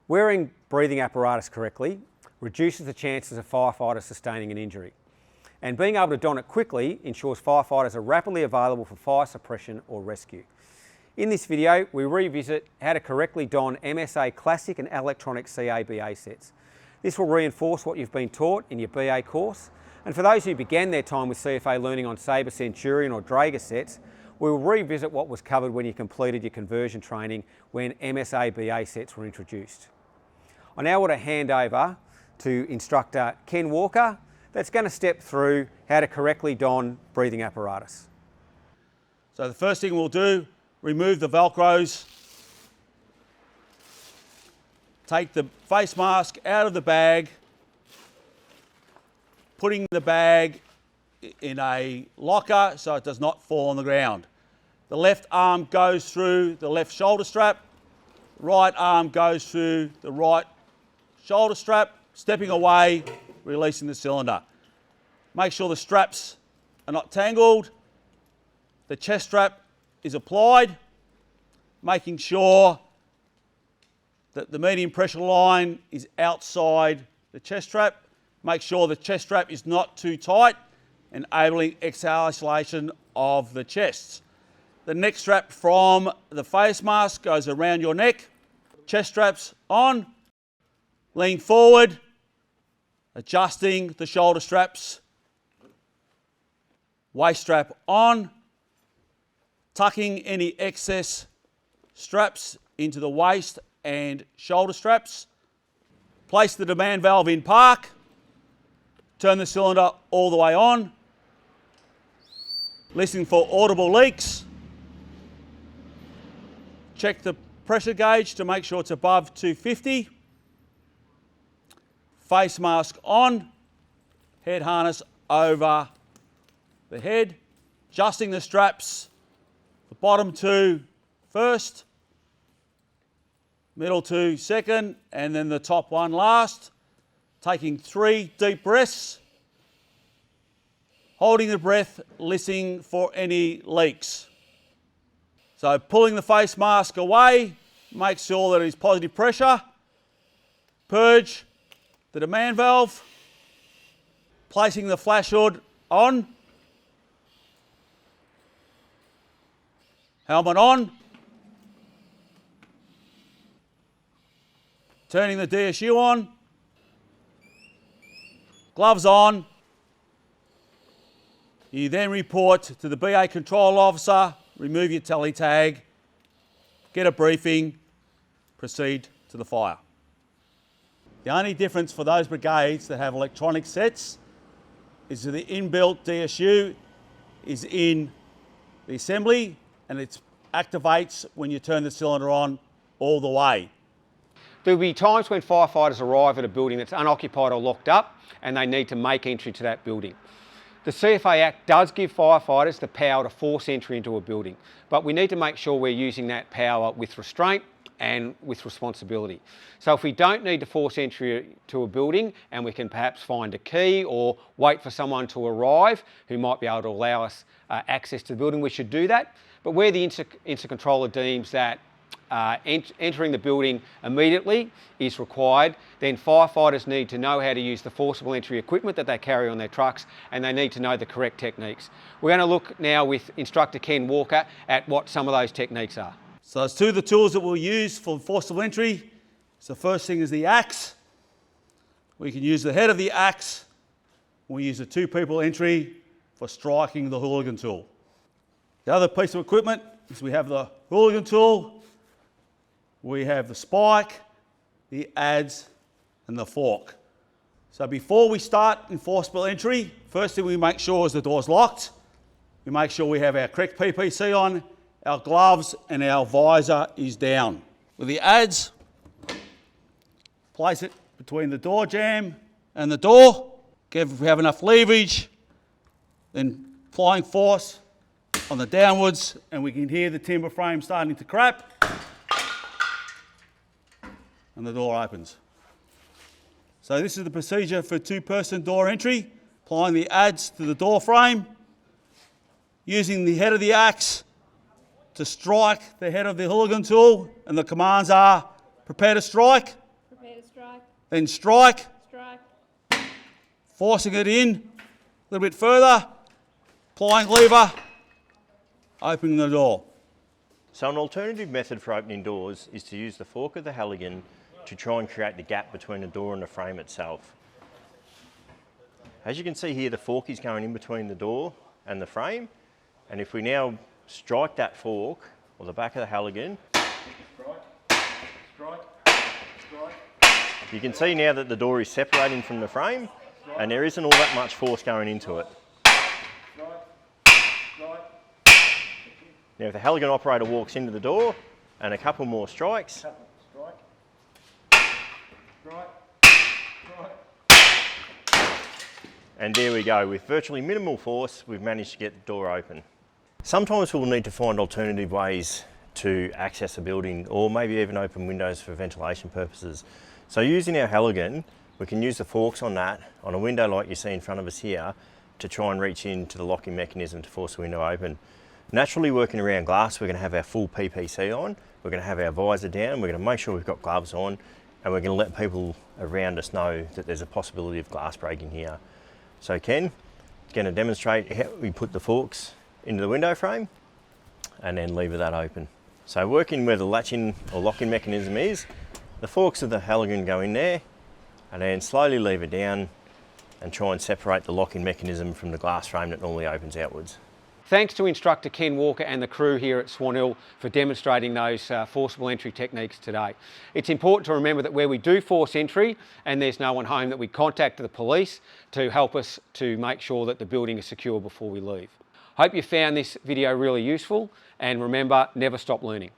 Wearing breathing apparatus correctly reduces the chances of firefighters sustaining an injury. And being able to don it quickly ensures firefighters are rapidly available for fire suppression or rescue. In this video, we revisit how to correctly don MSA Classic and Electronic CA/BA sets. This will reinforce what you've been taught in your BA course. And for those who began their time with CFA learning on Sabre Centurion or Draeger sets, we will revisit what was covered when you completed your conversion training when MSA BA sets were introduced. I now want to hand over to instructor Ken Walker that's going to step through how to correctly don breathing apparatus. So the first thing we'll do, remove the Velcros, take the face mask out of the bag, putting the bag in a locker so it does not fall on the ground. The left arm goes through the left shoulder strap, right arm goes through the right shoulder strap, stepping away, releasing the cylinder. Make sure the straps are not tangled. The chest strap is applied, making sure that the medium pressure line is outside the chest strap. Make sure the chest strap is not too tight, enabling exhalation of the chest. The neck strap from the face mask goes around your neck. Chest straps on. Lean forward, adjusting the shoulder straps. Waist strap on. Tucking any excess straps into the waist and shoulder straps. Place the demand valve in park. Turn the cylinder all the way on. Listen for audible leaks. Check the pressure gauge to make sure it's above 250. Face mask on. Head harness over the head. Adjusting the straps. The bottom two first. Middle two second. And then the top one last. Taking 3 deep breaths. Holding the breath, listening for any leaks. So pulling the face mask away, make sure that it is positive pressure. Purge the demand valve. Placing the flash hood on. Helmet on. Turning the DSU on. Gloves on. You then report to the BA control officer, remove your tally tag, get a briefing, proceed to the fire. The only difference for those brigades that have electronic sets is that the inbuilt DSU is in the assembly and it activates when you turn the cylinder on all the way. There will be times when firefighters arrive at a building that's unoccupied or locked up and they need to make entry to that building. The CFA Act does give firefighters the power to force entry into a building, but we need to make sure we're using that power with restraint and with responsibility. So if we don't need to force entry to a building and we can perhaps find a key or wait for someone to arrive who might be able to allow us access to the building, we should do that. But where the intercontroller deems that entering the building immediately is required, then firefighters need to know how to use the forcible entry equipment that they carry on their trucks, and they need to know the correct techniques. We're going to look now with instructor Ken Walker at what some of those techniques are. So there's 2 of the tools that we'll use for forcible entry. So the first thing is the axe. We can use the head of the axe. We use the 2-people entry for striking the hooligan tool. The other piece of equipment is we have the hooligan tool. We have the spike, the adze, and the fork. So before we start in forcible entry, first thing we make sure is the door's locked. We make sure we have our correct PPC on, our gloves, and our visor is down. With the adze, place it between the door jamb and the door. If we have enough leverage, then applying force on the downwards, and we can hear the timber frame starting to crack. And the door opens. So this is the procedure for 2-person door entry. Applying the adze to the door frame, using the head of the axe to strike the head of the hooligan tool, and the commands are prepare to strike, then strike, Strike. forcing it in a little bit further, applying lever, opening the door. So an alternative method for opening doors is to use the fork of the Halligan to try and create the gap between the door and the frame itself. As you can see here, the fork is going in between the door and the frame, and if we now strike that fork, or the back of the Halligan, you can see now that the door is separating from the frame, and there isn't all that much force going into it. Now if the Halligan operator walks into the door, and a couple more strikes, and there we go, with virtually minimal force, we've managed to get the door open. Sometimes we'll need to find alternative ways to access a building, or maybe even open windows for ventilation purposes. So using our Halligan, we can use the forks on that, on a window like you see in front of us here, to try and reach into the locking mechanism to force the window open. Naturally, working around glass, we're going to have our full PPC on, we're going to have our visor down, we're going to make sure we've got gloves on, and we're going to let people around us know that there's a possibility of glass breaking here. So Ken, going to demonstrate how we put the forks into the window frame and then lever that open. So working where the latching or locking mechanism is, the forks of the Halligan go in there and then slowly lever down and try and separate the locking mechanism from the glass frame that normally opens outwards. Thanks to instructor Ken Walker and the crew here at Swan Hill for demonstrating those forcible entry techniques today. It's important to remember that where we do force entry and there's no one home, that we contact the police to help us to make sure that the building is secure before we leave. Hope you found this video really useful, and remember, never stop learning.